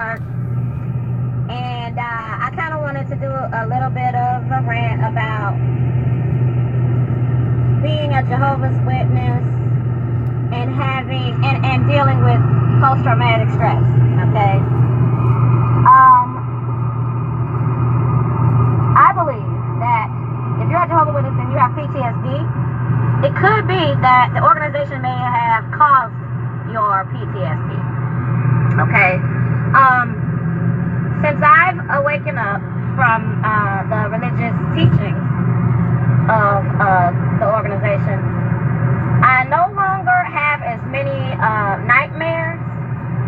part, and I kind of wanted to do a little bit of a rant about being a Jehovah's Witness and having and dealing with post-traumatic stress. Okay. I believe that if you're a Jehovah's Witness and you have PTSD, it could be that the organization may have caused your PTSD. Okay. Since I've awakened up from the religious teachings of the organization, I no longer have as many nightmares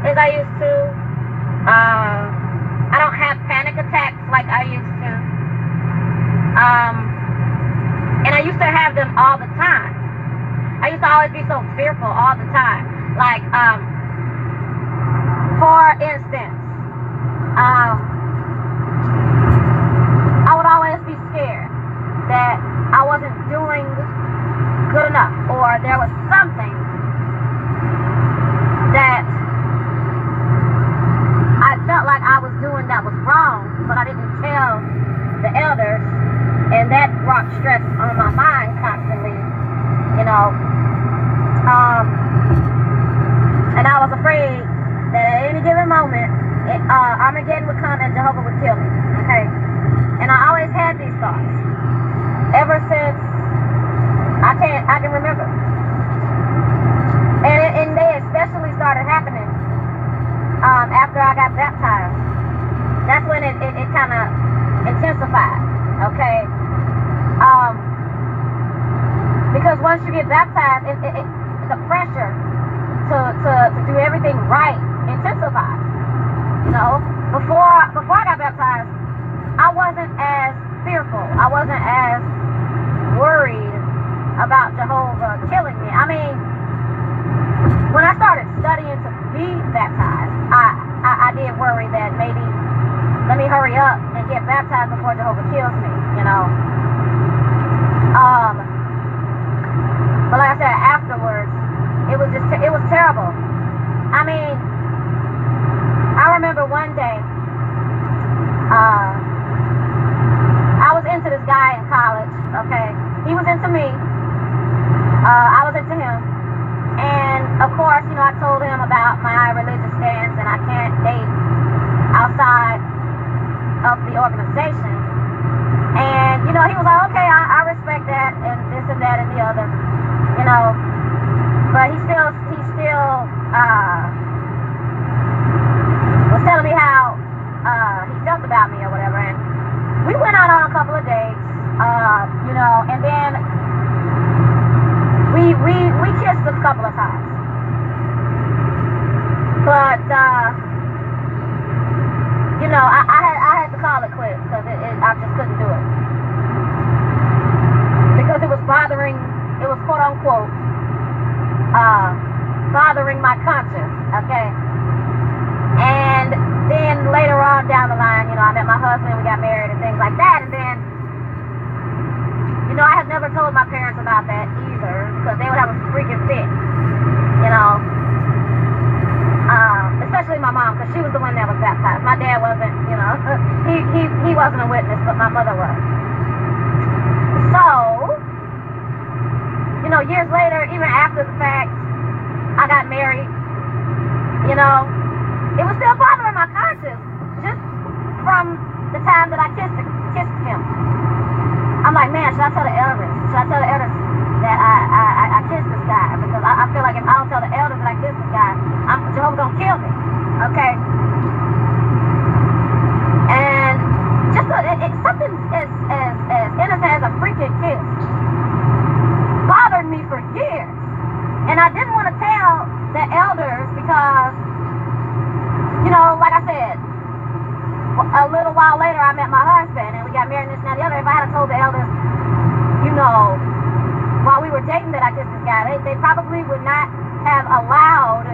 as I used to. I don't have panic attacks like I used to. And I used to have them all the time. I used to always be so fearful all the time. Like, for instance, I would always be scared that I wasn't doing good enough, or there was something that I felt like I was doing that was wrong, but I didn't tell the elders, and that brought stress on my mind constantly, you know. And I was afraid that at any given moment, Armageddon would come and Jehovah would kill me, okay? And I always had these thoughts ever since I can remember. And they especially started happening after I got baptized. That's when it kind of intensified, okay? Because once you get baptized, the pressure to do everything right intensifies. You know, before I got baptized, I wasn't as fearful. I wasn't as worried about Jehovah killing me. I mean, when I started studying to be baptized, I did worry that maybe let me hurry up and get baptized before Jehovah kills me, you know. But like I said, afterwards, it was terrible. I mean, I remember one day, I was into this guy in college, okay? He was into me. I was into him. And, of course, you know, I told him about my religious stance, and I can't date outside of the organization. And, you know, he was like, okay, I respect that, and this and that and the other, you know. But he still was telling me how he felt about me or whatever. And we went out on a couple of dates, you know, and then we kissed a couple of times. But you know, I had to call it quits because I just couldn't do it, because it was bothering. It was quote unquote bothering my conscience. Okay. And then later on down the line, you know, I met my husband, we got married and things like that. And then, you know, I had never told my parents about that either, because they would have a freaking fit, you know. Especially my mom, because she was the one that was baptized. My dad wasn't, you know. He wasn't a witness, but my mother was. So, you know, years later, even after the fact, I got married, you know, it was still bothering my conscience, just from the time that I kissed him. I'm like, man, should I tell the elders? Should I tell the elders that I kissed this guy? Because I feel like if I don't tell the elders that I kissed this guy, Jehovah's gonna kill me. Okay? And just something as innocent as a freaking kiss bothered me for years. And I didn't want to tell the elders because, you know, like I said, a little while later I met my husband and we got married and this and that and the other. If I had told the elders, you know, while we were dating that I kissed this guy, they probably would not have allowed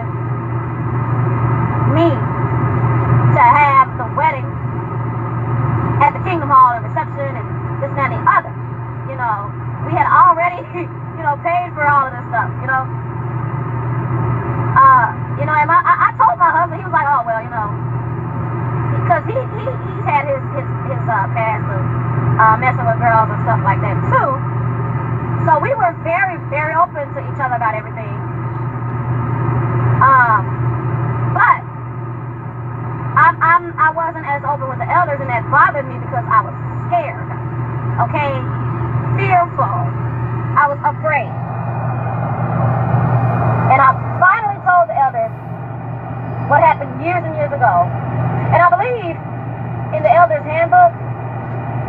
me to have the wedding at the Kingdom Hall and reception and this and that and the other. You know, we had already, you know, paid for all of this stuff, you know. You know, and I told my husband, he was like, oh, well, you know, pastors, messing with girls and stuff like that too. So we were very, very open to each other about everything. But I wasn't as open with the elders, and that bothered me because I was scared. Okay, fearful. I was afraid. And I finally told the elders what happened years and years ago. And I believe in the elders handbook,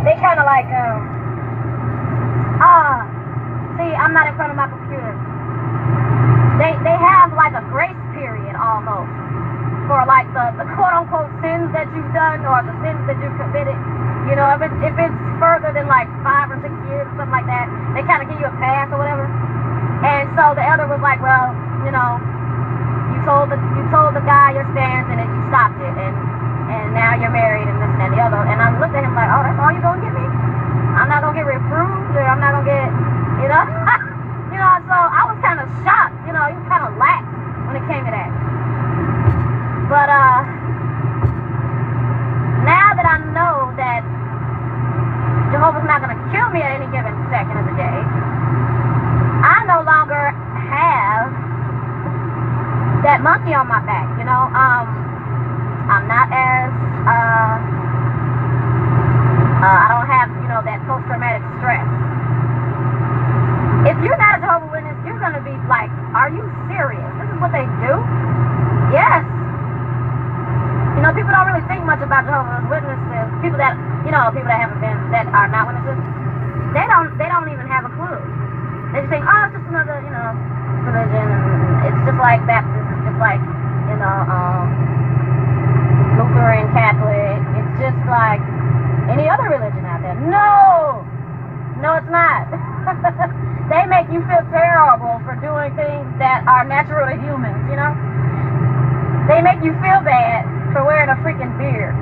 they kind of like, see, I'm not in front of my computer. They have like a grace period almost for like the quote unquote sins that you've done or the sins that you've committed. You know, if it's further than like 5 or 6 years or something like that, they kind of give you a pass or whatever. And so the elder was like, well, you know, you told the guy your stance and then you stopped it, and now you're married and this and the other. And I looked at him like, oh, that's all you gonna give me? I'm not gonna get reproved, or I'm not gonna get, you know, you know. So I was kind of shocked, you know, he was kind of lax when it came to that. But now that I know that Jehovah's not gonna kill me at any given second of the day, I no longer have that monkey on my back, you know. I'm not as I don't have, you know, that post-traumatic stress. If you're not a Jehovah's Witness, you're gonna be like, are you serious? This is what they do? Yes. You know, people don't really think much about Jehovah's Witnesses. People that haven't been, that are not witnesses, they don't even have a clue. They just think, oh, it's just another, you know, religion, and it's just like Baptist, it's just like, you know, Lutheran, Catholic, it's just like any other religion out there. No, it's not. They make you feel terrible for doing things that are natural to humans, you know? They make you feel bad for wearing a freaking beard,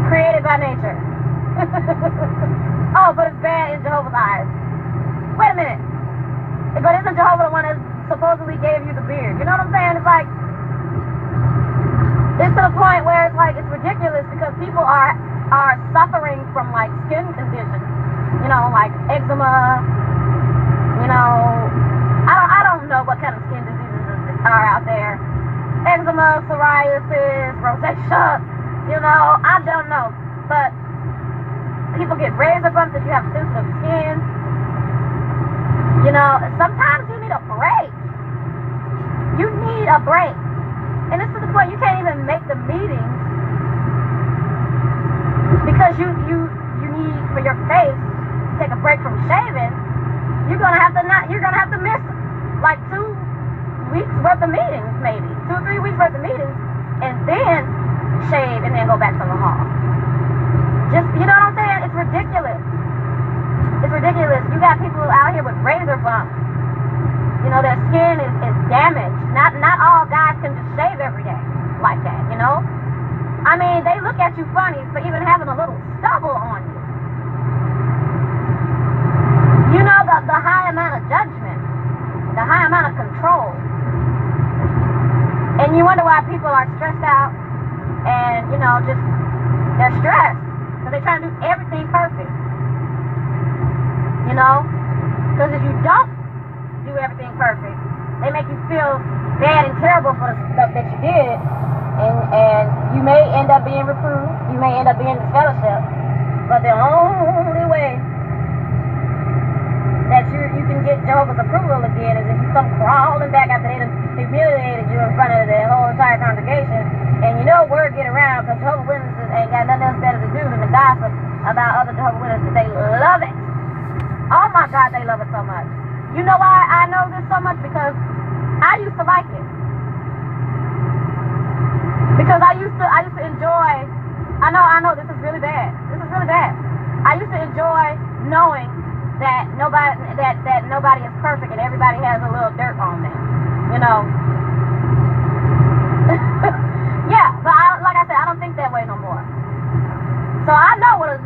created by nature. Oh, but it's bad in Jehovah's eyes. Wait a minute. But isn't Jehovah the one that supposedly gave you the beard? You know what I'm saying? It's like, it's to the point where it's like, it's ridiculous because people are suffering from like skin conditions. You know, like eczema, you know, I don't know what kind of skin diseases are out there. Eczema, psoriasis, rosacea, you know, I don't know. But people get razor bumps if you have sensitive skin. You know, sometimes you need a break. You need a break. And it's to the point you can't even make the meetings because you need for your face to take a break from shaving. You're gonna have to miss like 2 weeks worth of meetings, maybe 2 or 3 weeks worth of meetings, and then shave and then go back to the hall. Just, you know what I'm saying? It's ridiculous. It's ridiculous. You got people out here with razor bumps. You know, their skin is damaged. Not all guys can just shave every day like that, you know? I mean, they look at you funny for even having a little stubble on you. You know, the high amount of judgment, the high amount of control. And you wonder why people are stressed out and, you know, just, they're stressed because they're trying to do everything perfect. You know? Because if you don't do everything perfect, they make you feel bad and terrible for the stuff that you did, and you may end up being reproved, you may end up being disfellowship, but the only way that you can get Jehovah's approval again is if you come crawling back after they humiliated you in front of the whole entire congregation, and you know word get around because Jehovah's Witnesses ain't got nothing else better to do than to gossip about other Jehovah's Witnesses. They love it. Oh my God, they love it so much. You know why I know this so much? Because I used to like it. Because I used to enjoy, I know this is really bad. This is really bad. I used to enjoy knowing that nobody is perfect and everybody has a little dirt on them. You know? Yeah, but like I said, I don't think that way no more. So I know what goes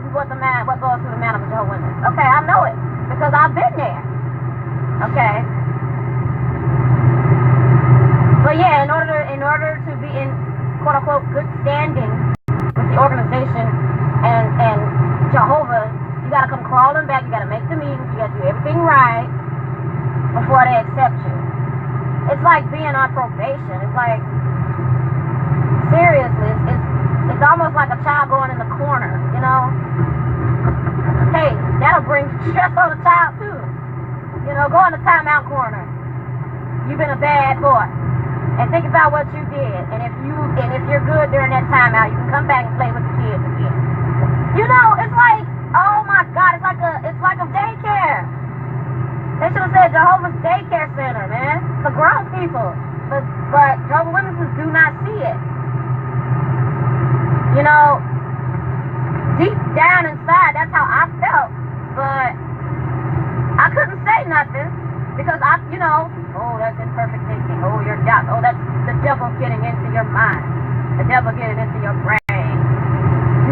through the man of a Jehovah's Witness. Okay, I know it. Because I've been there. Okay. But yeah, in order to be in quote unquote good standing with the organization and them back. You got to make the meetings. You got to do everything right before they accept you. It's like being on probation. It's like, seriously, it's almost like a child going in the corner, you know? Hey, that'll bring stress on the child too. You know, go in the timeout corner. You've been a bad boy. And think about what you did. And if you're good during that timeout, you can come back and play with the kids again. You know, it's like, oh my God, it's like a daycare. They should have said Jehovah's Daycare Center, man, for grown people. But Jehovah's Witnesses do not see it. You know, deep down inside, that's how I felt. But I couldn't say nothing because oh, that's imperfect thinking. Oh, you're doubt. Oh, that's the devil getting into your mind. The devil getting into your brain.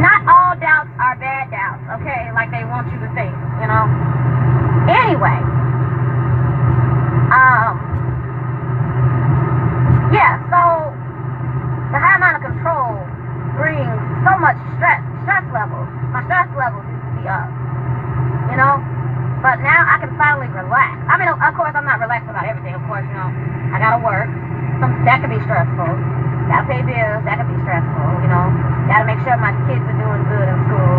Not all doubts are bad doubts, okay? Like they want you to think, you know? Anyway. Yeah, so the high amount of control brings so much stress levels. My stress levels used to be up, you know? But now I can finally relax. I mean, of course, I'm not relaxed about everything. Of course, you know, I gotta work. That can be stressful. Gotta pay bills. That can be stressful, you know. Gotta make sure my kids are doing good in school.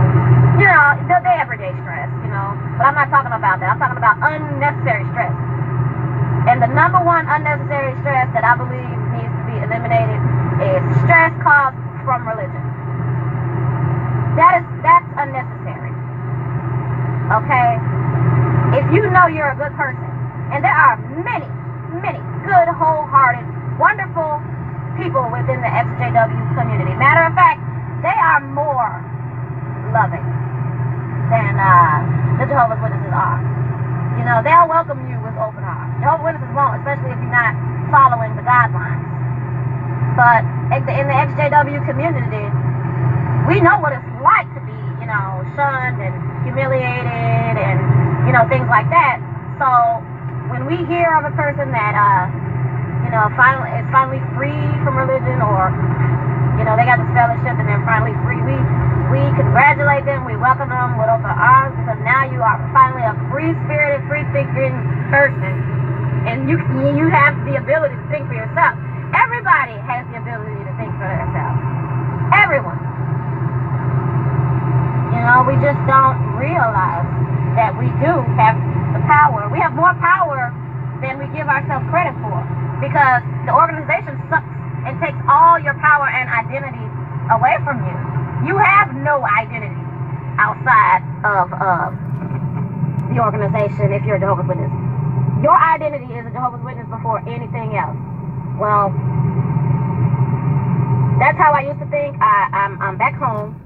You know, the everyday stress, you know. But I'm not talking about that. I'm talking about unnecessary stress. And the number one unnecessary stress that I believe needs to be eliminated is stress caused from religion. That's unnecessary. Okay? If you know you're a good person, and there are many, many good, wholehearted, wonderful people within the XJW community. Matter of fact, they are more loving than the Jehovah's Witnesses are. You know, they'll welcome you with open arms. Jehovah's Witnesses won't, especially if you're not following the guidelines. But in the XJW community, we know what it's like to be, you know, shunned and humiliated and, you know, things like that. So when we hear of a person that, you know, is finally free from religion, or, you know, they got this fellowship and they're finally free, we congratulate them, we welcome them with open arms, because now you are finally a free-spirited, free-thinking person, and you have the ability to think for yourself. Everybody has the ability to think for themselves. Everyone. You know, we just don't realize that we do have the power. We have more power than we give ourselves credit for, because the organization sucks and takes all your power and identity away from you. You have no identity outside of the organization if you're a Jehovah's Witness. Your identity is a Jehovah's Witness before anything else. Well, that's how I used to think. I'm back home.